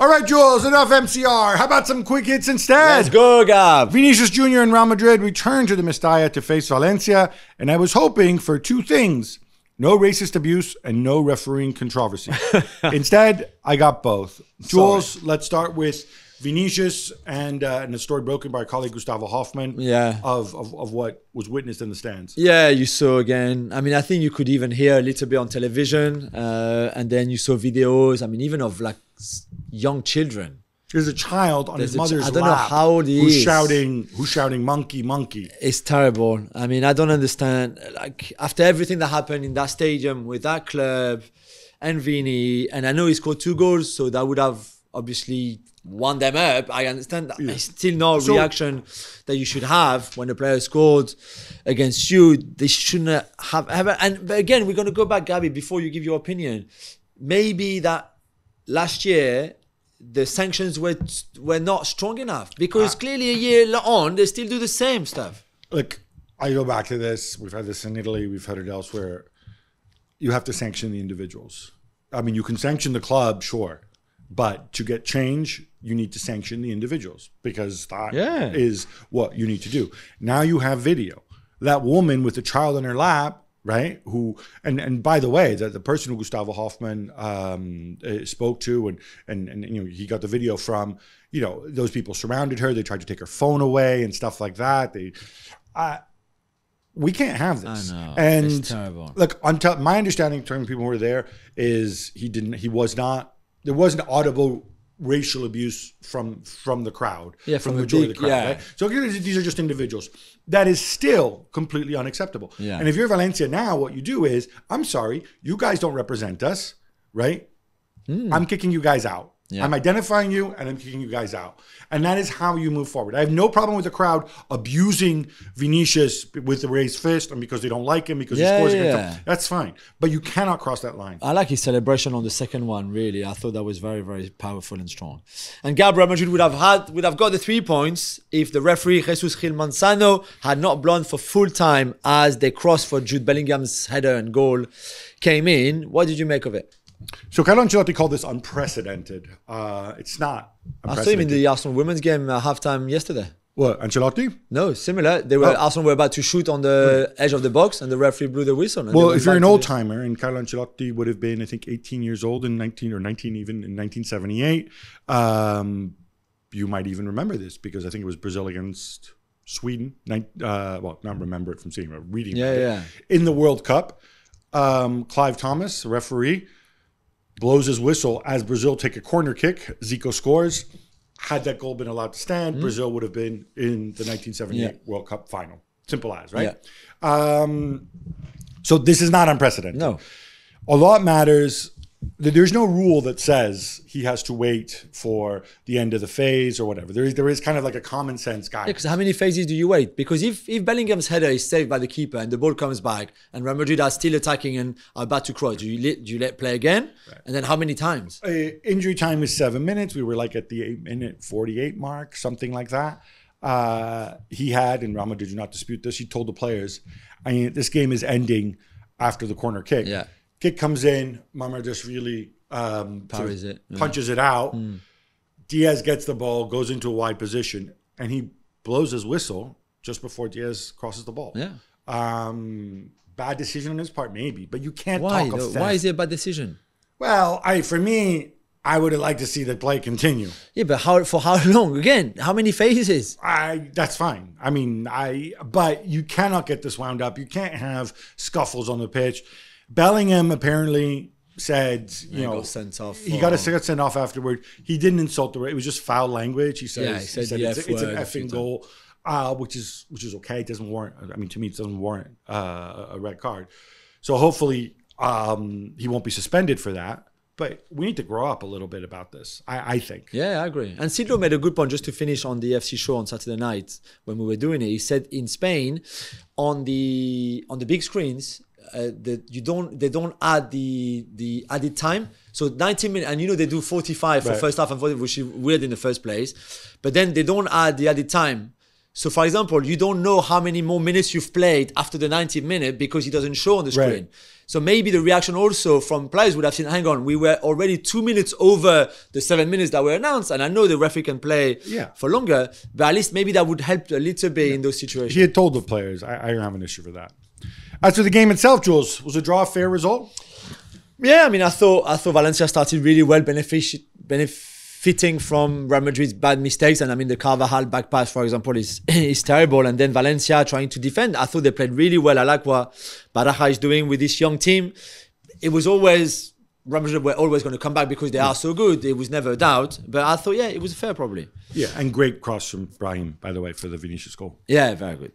All right, Jules, enough MCR. How about some quick hits instead? Let's go, Gab. Vinicius Jr. and Real Madrid returned to the Mestalla to face Valencia, and I was hoping for two things: no racist abuse and no refereeing controversy. Instead, I got both. Jules, let's start with Vinicius and a story broken by our colleague Gustavo Hoffman of what was witnessed in the stands. Yeah, you saw again. I mean, I think you could even hear a little bit on television, and then you saw videos. I mean, even of like young children. There's a child on his mother's lap. I don't know how old he is. Who's shouting, monkey, monkey. It's terrible. I mean, I don't understand. Like, after everything that happened in that stadium with that club and Vini, and I know he scored 2 goals, so that would have obviously won them up. I understand that. It's still no reaction that you should have when a player scored against you. They shouldn't have ever. But again, we're going to go back, Gabby, before you give your opinion. Maybe that last year, the sanctions were not strong enough, because clearly a year on they still do the same stuff. Look, I go back to this. We've had this in Italy. We've had it elsewhere. You have to sanction the individuals. I mean, you can sanction the club, sure, but to get change, you need to sanction the individuals, because that is what you need to do. Now you have video. That woman with the child in her lap, right? Who and by the way, the person who Gustavo Hoffman spoke to and you know, he got the video from, you know, those people surrounded her. They tried to take her phone away and stuff like that. We can't have this. I know. And it's terrible. Look, until my understanding from people who were there is there wasn't audible racial abuse from the crowd, from the majority of the crowd, right? So these are just individuals. That is still completely unacceptable. Yeah. And if you're Valencia now, what you do is, I'm sorry, you guys don't represent us, right? I'm kicking you guys out. I'm identifying you and I'm kicking you guys out. And that is how you move forward. I have no problem with the crowd abusing Vinicius with the raised fist and because they don't like him, because he scores against them. That's fine. But you cannot cross that line. I like his celebration on the second one, really. I thought that was very, very powerful and strong. And Gab, Real Madrid would have got the 3 points if the referee, Jesus Gil Manzano, had not blown for full time as they crossed for Jude Bellingham's header and goal came in. What did you make of it? So Carlo Ancelotti called this unprecedented. It's not unprecedented. I saw him in the Arsenal women's game halftime yesterday. What, Ancelotti? No, similar. Arsenal were about to shoot on the edge of the box and the referee blew the whistle. Well, if you're an old timer, and Carlo Ancelotti would have been, I think, 18 years old in 1978, you might even remember this, because I think it was Brazil against Sweden. Well, not remember it from seeing it, reading it. In the World Cup, Clive Thomas, the referee, blows his whistle as Brazil take a corner kick. Zico scores. Had that goal been allowed to stand, Brazil would have been in the 1978 World Cup final. Simple as, right? So this is not unprecedented. No. A lot matters. There's no rule that says he has to wait for the end of the phase or whatever. There is kind of like a common sense guide. Because how many phases do you wait? Because if Bellingham's header is saved by the keeper and the ball comes back and Real Madrid are still attacking and are about to cross, do you let play again? Right. And then how many times? Injury time is 7 minutes. We were like at the 8-minute 48 mark, something like that. He had, and Real Madrid did not dispute this, he told the players, I mean, this game is ending after the corner kick. Yeah. Kick comes in, Mama just really punches it out. Diaz gets the ball, goes into a wide position, and he blows his whistle just before Diaz crosses the ball. Yeah. Bad decision on his part, maybe, but you can't talk of theft. Why is it a bad decision? Well, for me, I would have liked to see the play continue. Yeah, but for how long? Again, how many phases? That's fine. I mean, but you cannot get this wound up. You can't have scuffles on the pitch. Bellingham apparently said, you know, got sent off. He got sent off afterward. He didn't insult the. It was just foul language. He said, he said it's an effing goal, which is okay. It doesn't warrant. I mean, to me, it doesn't warrant a red card. So hopefully, he won't be suspended for that. But we need to grow up a little bit about this, I think. Yeah, I agree. And Sidro made a good point, just to finish on the FC show on Saturday night when we were doing it. He said in Spain, on the big screens, they don't add the added time. So 90 minutes, and you know they do 45 for first half and 40, which is weird in the first place. But then they don't add the added time. So for example, you don't know how many more minutes you've played after the 90 minute because it doesn't show on the screen. So maybe the reaction also from players would have seen, hang on, we were already 2 minutes over the 7 minutes that were announced. And I know the referee can play for longer, but at least maybe that would help a little bit in those situations. He had told the players, I don't have an issue with that. As for the game itself, Jules, was a draw a fair result? Yeah, I mean, I thought Valencia started really well, benefiting from Real Madrid's bad mistakes. And I mean, the Carvajal back pass, for example, is terrible. And then Valencia trying to defend. I thought they played really well. I like what Baraja is doing with this young team. It was always, Real Madrid were always going to come back because they are so good. It was never a doubt. But I thought, it was fair probably. Yeah, and great cross from Brahim, by the way, for the Vinicius goal. Yeah, very good.